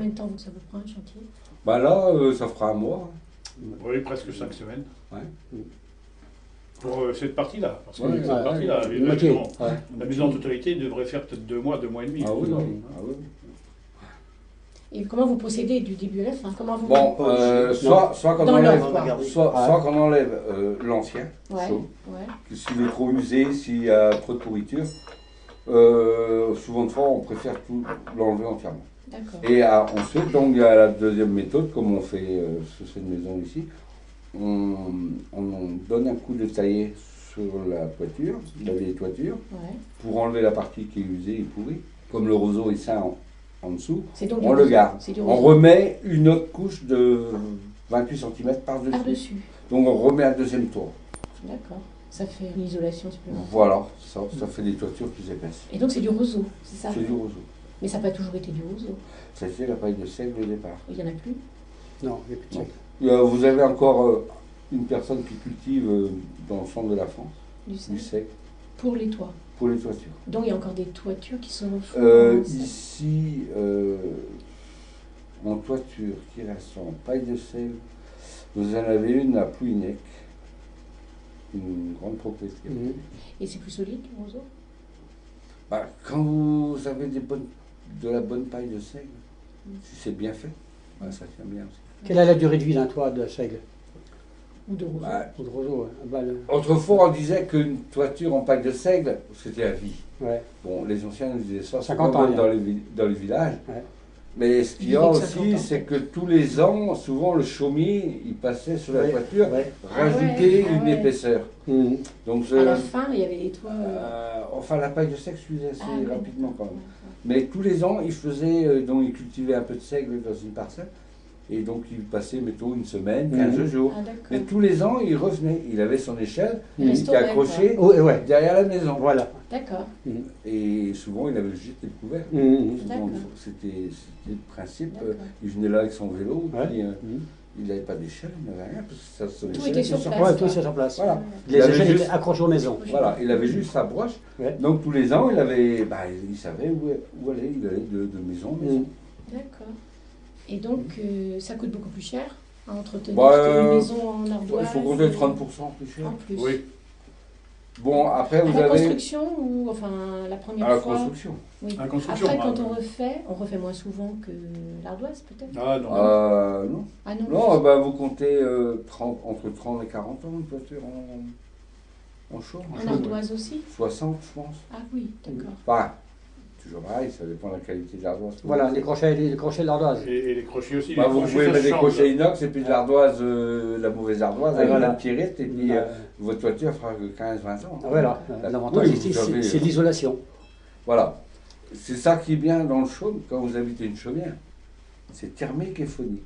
combien de temps ça vous prend un chantier? Bah là, ça fera un mois. Oui, presque 5 semaines. Ouais. Pour cette partie-là. Parce que Ouais, cette ouais, partie-là, ouais, moitié, ouais. la maison en totalité devrait faire peut-être 2 mois, 2 mois et demi. Ah oui, Hein. ah oui. Et comment vous procédez du début à la fin? Comment vous... Bon, soit qu'on Dans enlève, l'ordre, soit qu'on enlève l'ancien, Ouais, chaume, ouais. s'il est trop usé, s'il y a trop de pourriture. Souvent de fois, on préfère tout l'enlever entièrement. D'accord. Et ensuite, donc, il y a la deuxième méthode, comme on fait sur cette maison ici. On donne un coup de taillé sur la toiture, la vieille toiture, Ouais. pour enlever la partie qui est usée et pourrie. Comme le roseau est sain en dessous, C'est donc on du le roseau. garde. C'est du On roseau. remet une autre couche de 28 cm par-dessus. Par-dessus. Donc on remet un deuxième tour. D'accord. Ça fait une isolation supplémentaire. Voilà, ça fait des toitures plus épaisses. Et donc c'est du roseau, c'est ça? C'est du roseau. Mais ça n'a pas toujours été du roseau. C'était la paille de seigle au départ. Il n'y en a plus? Non, il n'y a plus de Non. seigle. Vous avez encore une personne qui cultive dans le centre de la France Du du seigle. seigle Pour les toits. pour les toitures. Donc il y a encore des toitures qui sont Ici, en toiture qui reste en paille de seigle, vous en avez une à Plouinec, une grande propriété. Mhm. Et c'est plus solide le roseau? Bah, quand vous avez de la bonne paille de seigle, si c'est bien fait, bah, ça tient bien aussi. Quelle est la durée de vie d'un toit de seigle Ou de roseau? Bah, ou de roseau? autrefois, on disait qu'une toiture en paille de seigle, c'était à vie. Ouais. Bon, les anciens nous disaient ça, 50 ans, dans les villages. Ouais. Mais ce qu'il y a Il vit que 50 aussi, ans. c'est que tous les ans, souvent le chaumier, il passait sur la Ouais. toiture, Ouais. rajouter Ah une ouais. épaisseur. Mhm. Donc, À la fin, il y avait des toits. enfin, la paille de seigle s'usait assez Ah oui. rapidement quand même. Ouais. Mais tous les ans, il faisait, donc il cultivait un peu de seigle dans une parcelle. Et donc, il passait, mettons, une semaine, 15 jours. Ah d'accord. Mais tous les ans, il revenait. Il avait son échelle Mhm. qui Restaurait, accrochait Oh, et ouais. derrière la maison. Voilà. D'accord. Mhm. Et souvent, il avait juste le couvert. Mhm. Souvent, D'accord. c'était le principe. D'accord. Il venait là avec son vélo, Ouais. puis Mhm. il n'avait pas d'échelle, il n'avait rien, parce que son Tout échelle était sur place. Ouais, tout c'est sur place. Voilà. Les Il avait échelles juste- étaient accrochées aux maisons. Voilà, il avait juste sa broche. Ouais. Donc tous les ans, il avait, il savait où aller. Il allait de maison en maison. Mhm. D'accord. Et donc ça coûte beaucoup plus cher à entretenir Bah, qu'une maison en ardoise. Il faut compter 30% plus cher. En plus. Oui. Bon, après, À vous la avez construction ou enfin la première à la fois. construction. Oui. À la construction, Après, quand hein. on refait moins souvent que l'ardoise peut-être. Ah non. Non. Ah non. Non, vous comptez entre 30 et 40 ans, une voiture en chaud. En ardoise aussi. 60, je pense. Ah oui, d'accord. Enfin, toujours pareil, ça dépend de la qualité de l'ardoise. Voilà, les crochets de l'ardoise. Et les crochets aussi. Bah, les vous crochets, pouvez ça mettre des change. crochets inox et puis de l'ardoise, la mauvaise ardoise, avec Voilà. la tirette, et puis votre toiture fera que 15-20 ans. Ah, voilà. L'avantage Oui, ici, vous avez- c'est l'isolation. Voilà. C'est ça qui est bien dans le chaume, quand vous habitez une chaumière. C'est thermique et phonique.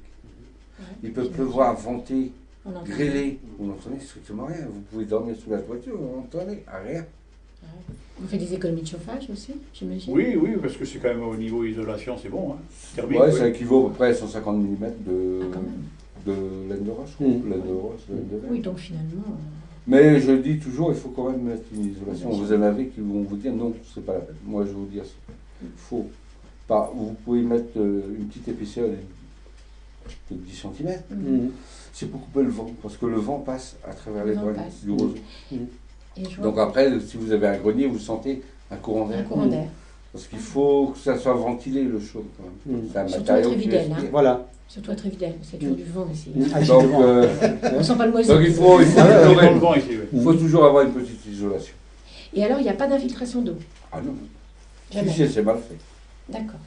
Ouais. Il peut pleuvoir, venter, On entend. grêler. Vous n'entendez strictement rien. Vous pouvez dormir sous la toiture, vous n'entendez rien. On fait des économies de chauffage aussi, j'imagine. Oui, oui, parce que c'est quand même au niveau isolation, c'est bon. Hein. Thermique, Ouais, oui. ça équivaut à peu près à 150 mm Ah, quand même. de laine de roche. Mm. Laine de roche, laine de verre. Oui, donc finalement. Mais je dis toujours, il faut quand même mettre une isolation. Vous en avez qui vont vous dire non, c'est pas la peine. Moi, je vais vous dire, il faut pas. Vous pouvez mettre une petite épaisseur de 10 cm. Mhm. C'est pour couper le vent, parce que le vent passe à travers Le les vent brins passe. du roseau. Et je vois Donc après, si vous avez un grenier, vous sentez un courant un d'air. courant d'air. Parce qu'il faut que ça soit ventilé, le chaud. Quand même. Mm. C'est un Surtout matériau être qui Videl, respire. Voilà. Surtout à Trévidel, c'est toujours du vent ici. Ah, Donc, On sent pas le moisi. donc il faut, il faut, Ah, toujours, dans le vent ici, oui. il faut toujours avoir une petite isolation. Et alors, il n'y a pas d'infiltration d'eau. Ah non, Jamais. si c'est mal fait. D'accord.